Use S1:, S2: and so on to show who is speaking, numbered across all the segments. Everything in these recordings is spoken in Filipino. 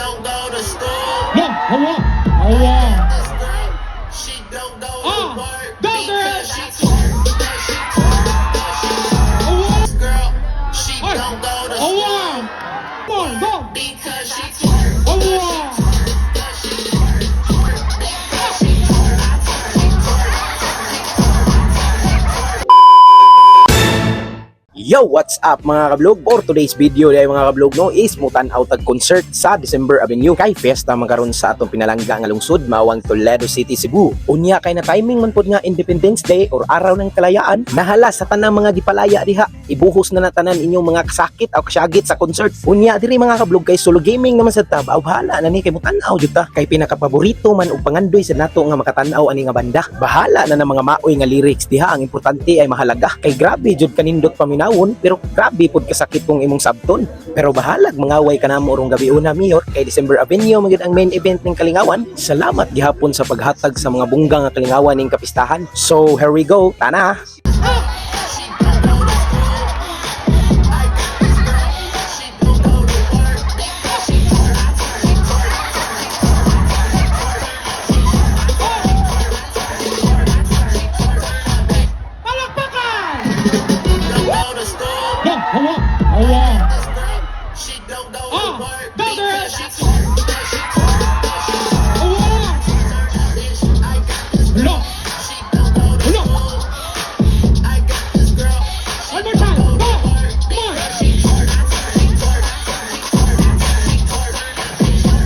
S1: don't go to school.
S2: No, hawa, hawa.
S1: She don't go to work
S2: go
S1: because
S2: girl.
S1: she
S2: Hawa,
S1: girl. She
S2: ay,
S1: don't go to
S2: hawa.
S1: school
S2: Come on, go.
S1: because she
S2: Hawa.
S3: Yo, what's up mga kablog? For today's video day mga kablog no is mutan-aw tag concert sa December Avenue kay fiesta magkaroon sa atong pinalangga nga lungsod mawang Toledo City, Cebu. Unya kay na timing man pod nga Independence Day or araw ng kalayaan, nahala sa tanang mga gipalaya diha. Ibuhos na natanan inyong mga kasakit o kasyagit sa concert. Unya diri mga kablog kay solo gaming naman sa tab. Aw bahala na ni kay mutan-aw jud ta. Kay pinakapaborito man og pangandoy sa nato nga makatan-aw ani nga banda. Bahala na ng mga maoy nga lyrics diha, ang importante ay mahalaga. Kay grabe jud kanindot paminaw pero grabe pod kasakit kung imong sabton. Pero bahalag mangaway ka na mo rong gabi una mayor kay December Avenue magud ang main event ning Kalingawan. Salamat gihapon sa paghatag sa mga bungga nga Kalingawan ning kapistahan. So here we go, tana.
S2: No, hawa, hawa.
S1: She don't go to work
S2: go girl.
S1: because she
S2: Hawa. No, no.
S1: I got this girl.
S2: One more time. Go.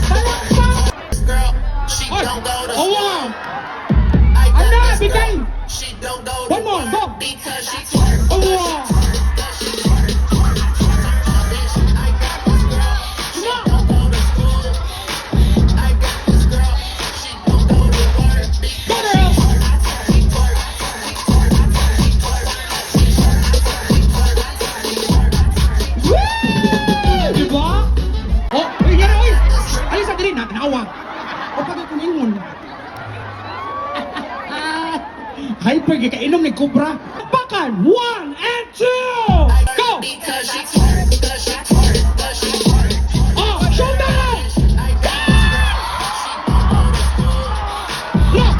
S2: Come on.
S1: Girl, she
S2: Ay,
S1: don't go to
S2: hawa.
S1: I got
S2: Anda,
S1: this
S2: bigay.
S1: girl. She don't go to
S2: One more, go.
S1: because she
S2: Hawa.
S1: I got this girl. She don't go to work
S2: Go girl. Woo! Diba? Oh, uy, yara, uy. Alis sa diri na, tanawa. O pagay kong ingon. Hyper, kainom ni Cobra. Pakan, 1 and 2. Go!
S1: because she
S2: Oh, showdown! Look!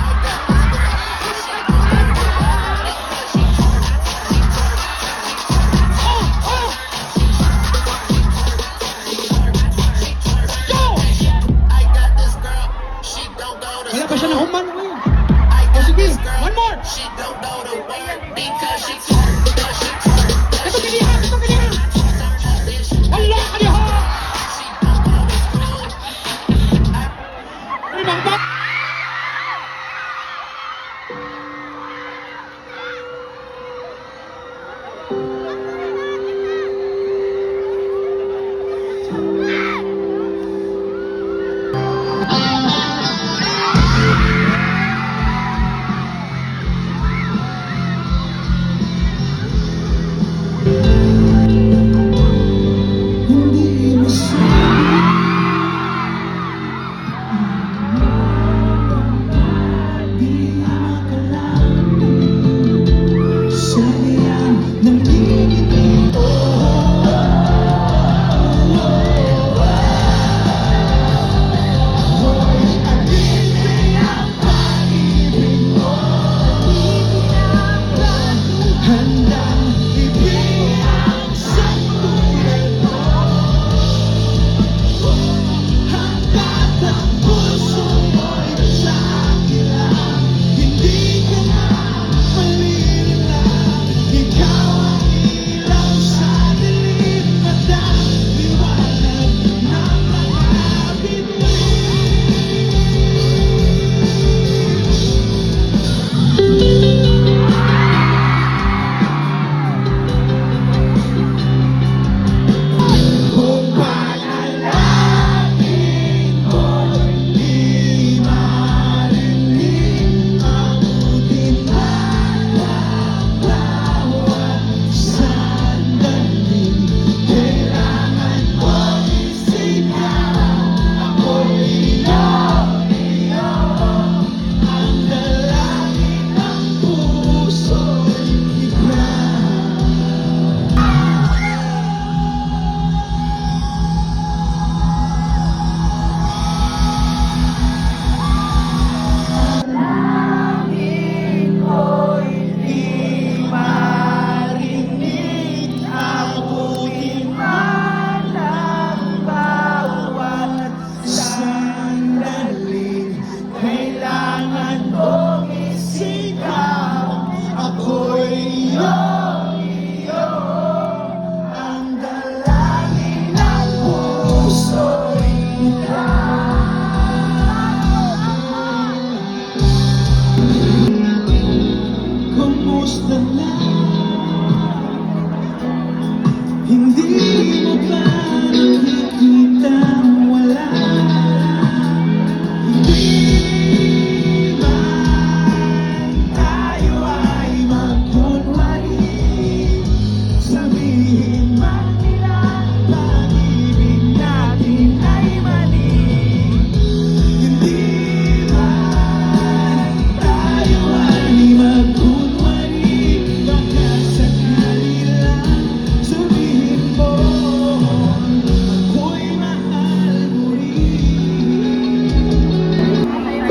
S2: Oh, oh! Go!
S1: I got this girl. She don't go to
S2: Wala pa siya na human.
S1: I
S2: Oh,
S1: got
S2: sige,
S1: this girl.
S2: one more.
S1: She don't go to work because she
S2: Ito kaniya, ito kaniya. Wala kaniya. Limang ba?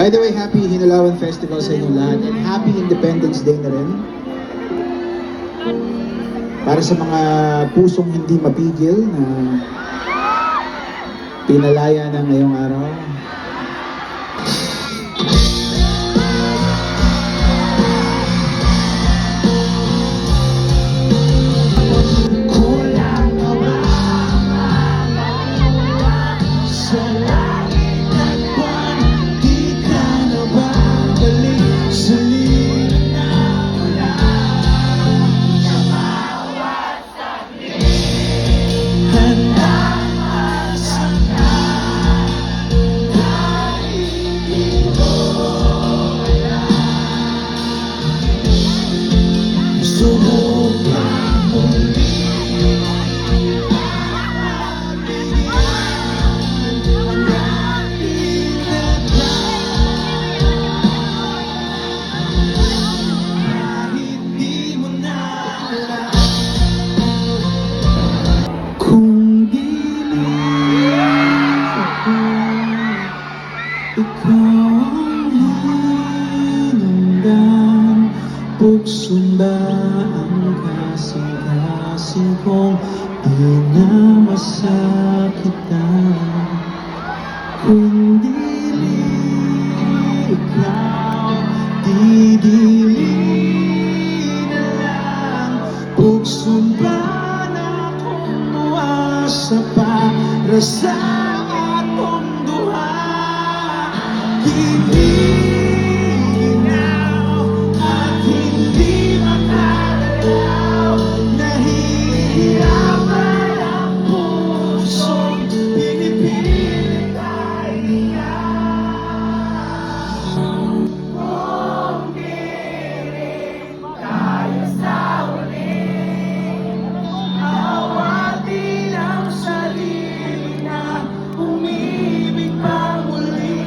S4: By the way, happy Hinulawan Festival sa inyo lahat and happy Independence Day na rin. Para sa mga pusong hindi mapigil na pinalaya na ngayong araw. Kung dilim ako, ikaw ang hinungdan. Buksun ba ang kasing-kasing kong di na masakitan? Kung dilim ikaw, didilim na lang. Buksun ba sa para sa atong duha, hindi ginaw at hindi makagalaw. Nahihirapan ang pusong pinipilit ay kung piling tayo sa uli. Awatin ang sarili na umibig pa muli.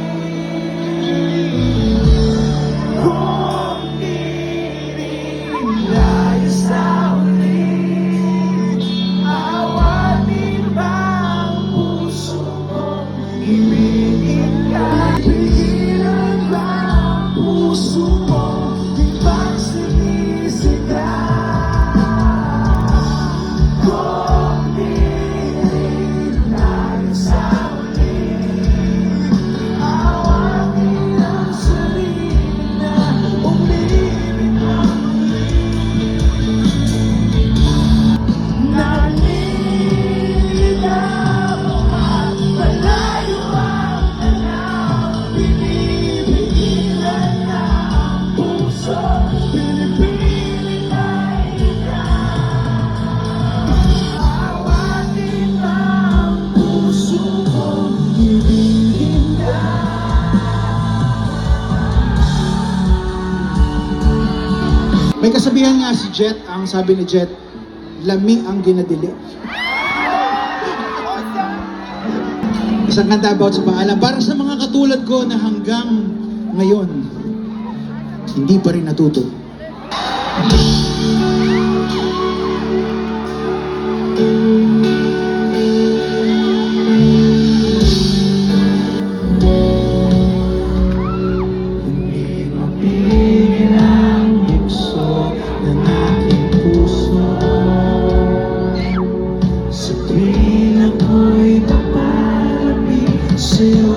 S4: Kung piling tayo sa uli, awatin ba ang puso mo? Ibigin ka. Pigilan ba ang puso mo? Di bang sinisigaw? May kasabihan nga si Jet, ang sabi ni Jet, lami ang ginadili. Isang kanta about sa paalam. Para sa mga katulad ko na hanggang ngayon, hindi pa rin natuto. Hindi mapigil ang bukso ng aking puso. Sa tuwing ako'y papalapit sa'yo,